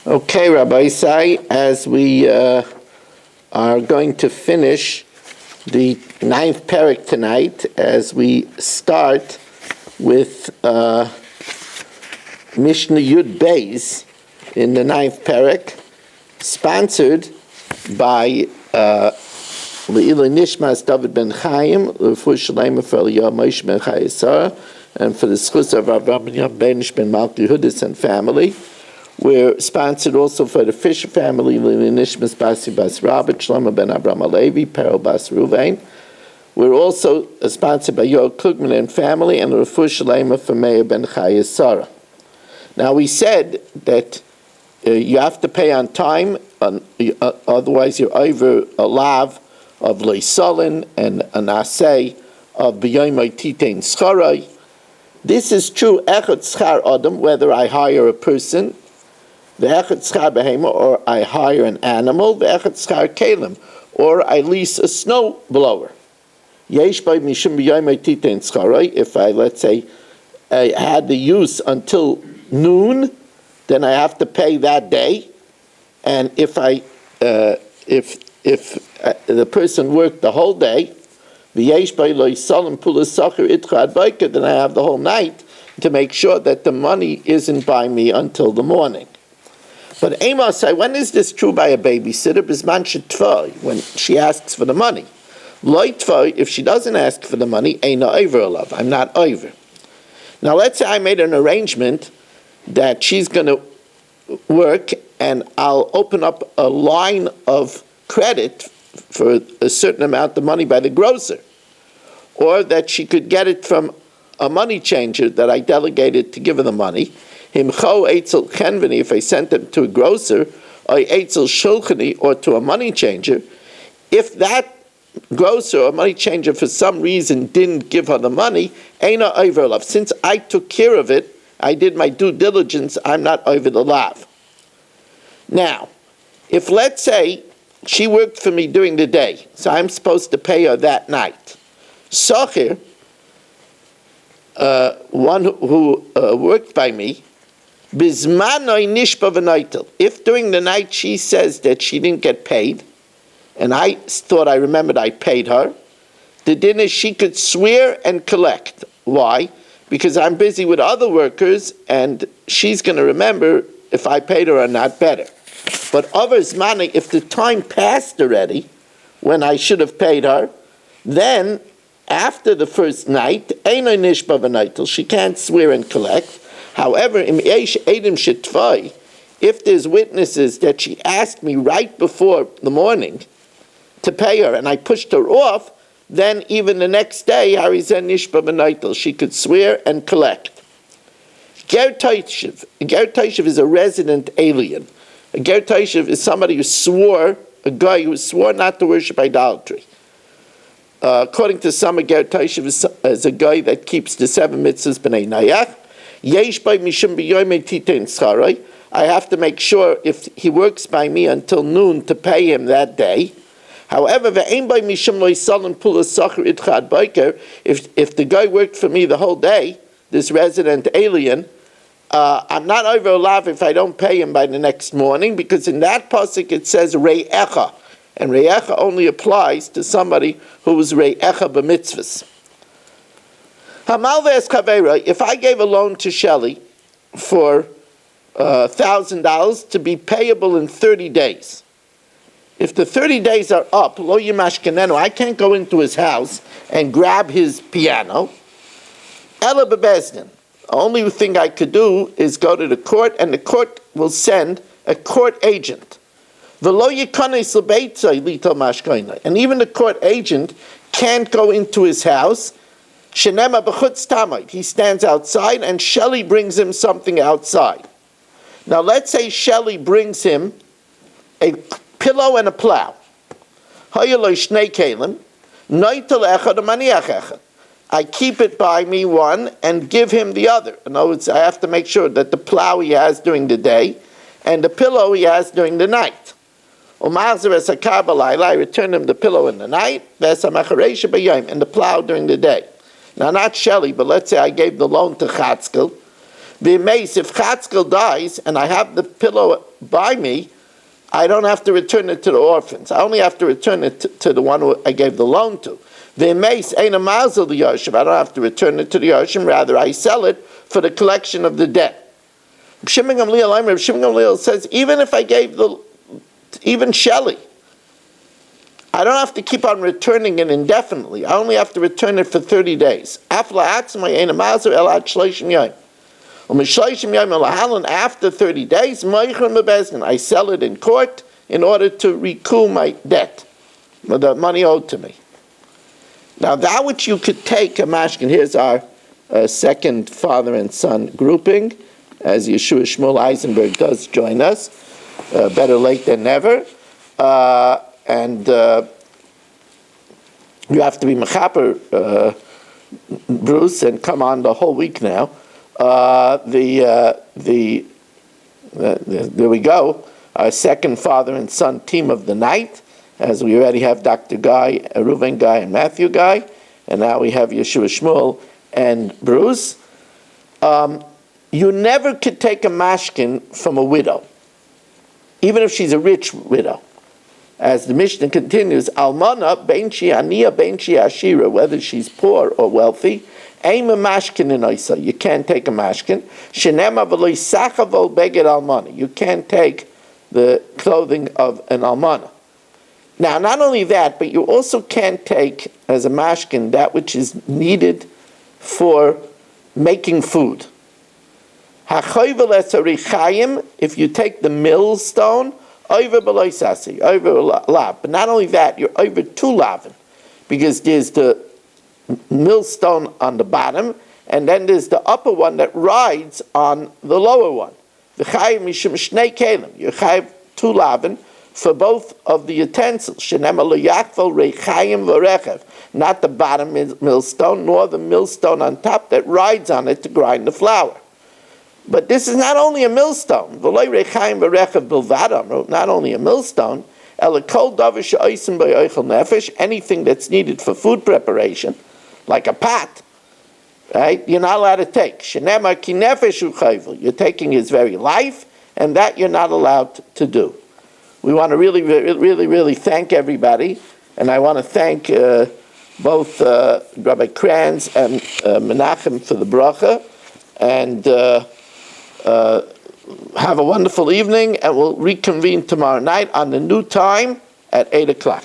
Okay, Rabbi Isai, as we are going to finish the ninth parak tonight, as we start with Mishna Yud Beis in the ninth parak, sponsored by Le'ila Nishmas David ben Chaim, L'Refuah Shalema for Yomis ben Chayesara, and for the schus of Rabbi Benish ben Malki Hudis and family. We're sponsored also for the Fisher family, Nishmas Basi Bas Rabbi, Shlomo ben Abraham Alevi, Perel Bas Ruvain. We're also sponsored by Yoel Klugman and family, and the Refuah Shalema for Meir ben Chayesara. Now we said that you have to pay on time, otherwise you're over a lav of leisolin and an asay of b'yoymai titein scharai. This is true echad schar adam, whether I hire a person, the echad schar behema, or I hire an animal, the echad schar kelim, or I lease a snow blower. Yesh by mishum b'yoymai titein scharai. If I, let's say, I had the use until noon, then I have to pay that day. And if the person worked the whole day, then I have the whole night to make sure that the money isn't by me until the morning. But Amos, when is this true by a babysitter? When she asks for the money. If she doesn't ask for the money, I'm not over. Now let's say I made an arrangement that she's going to work and I'll open up a line of credit for a certain amount of money by the grocer, or that she could get it from a money changer that I delegated to give her the money. If I sent it to a grocer, or to a money changer, if that grocer or money changer for some reason didn't give her the money, since I took care of it, I did my due diligence, I'm not over the lav. Now, if let's say she worked for me during the day, so I'm supposed to pay her that night. Socher, one who worked by me, bizmanoi nishpa v'noitel. If during the night she says that she didn't get paid, and I thought I remembered I paid her, the din is she could swear and collect. Why? Because I'm busy with other workers, and she's going to remember if I paid her or not better. But others money, if the time passed already, when I should have paid her, then after the first night, she can't swear and collect. However, if there's witnesses that she asked me right before the morning to pay her, and I pushed her off, then even the next day, she could swear and collect. Ger Taishiv is a resident alien. A Ger Taishiv is somebody who swore, a guy who swore not to worship idolatry. According to some, a Ger Taishiv is a guy that keeps the 7 mitzvahs b'nei nayach. Yesh by mishum b'yoymei titein scharai. I have to make sure if he works by me until noon to pay him that day. However, if the guy worked for me the whole day, this resident alien, I'm not over a lav if I don't pay him by the next morning, because in that pasuk it says re'echa, and re'echa only applies to somebody who was re'echa b'mitzvahs. If I gave a loan to Shelley for $1,000 to be payable in 30 days, if the 30 days are up, lo yimashkenenu, I can't go into his house and grab his piano. Ela bebezdin. The only thing I could do is go to the court, and the court will send a court agent. V'lo yikanes lebeitzai lito mashkena. And even the court agent can't go into his house. Shenema b'chutz tamid. He stands outside, and Shelley brings him something outside. Now let's say Shelley brings him a pillow and a plow. I keep it by me one and give him the other. In other words, I have to make sure that the plow he has during the day and the pillow he has during the night. I return him the pillow in the night and the plow during the day. Now, not Shelley, but let's say I gave the loan to Chatzkel. V'meis, if Chatzkel dies and I have the pillow by me, I don't have to return it to the orphans. I only have to return it to the one who I gave the loan to. V'meis ein a mazel the Yoshim. I don't have to return it to the Yoshim. Rather, I sell it for the collection of the debt. Shimon Gamliel says, even if I gave even Shelley, I don't have to keep on returning it indefinitely. I only have to return it for 30 days. After 30 days, I sell it in court in order to recoup my debt, the money owed to me. Now, that which you could take a mashkin, here's our second father and son grouping, as Yeshua Shmuel Eisenberg does join us. Better late than never. And you have to be mechaper, Bruce, and come on the whole week now. There we go. Our second father and son team of the night, as we already have Dr. Guy, Reuven Guy, and Matthew Guy, and now we have Yeshua Shmuel and Bruce. You never could take a mashkin from a widow, even if she's a rich widow. As the Mishnah continues, Almana, ben she aniya, ben she ashira, whether she's poor or wealthy, aim a mashkin in Isa. You can't take a mashkin. Shenema v'lo yisachavo beged almana. You can't take the clothing of an almana. Now, not only that, but you also can't take as a mashkin that which is needed for making food. If you take the millstone, over below sasi, over lav. But not only that, you're over two lavin, because there's the millstone on the bottom, and then there's the upper one that rides on the lower one. You have two lavin for both of the utensils. Not the bottom millstone, nor the millstone on top that rides on it to grind the flour. But this is not only a millstone. Not only a millstone. Anything that's needed for food preparation, like a pot, right? You're not allowed to take. You're taking his very life, and that you're not allowed to do. We want to really, really, really thank everybody, and I want to thank both Rabbi Kranz and Menachem for the bracha, and have a wonderful evening, and we'll reconvene tomorrow night on the new time at 8 o'clock.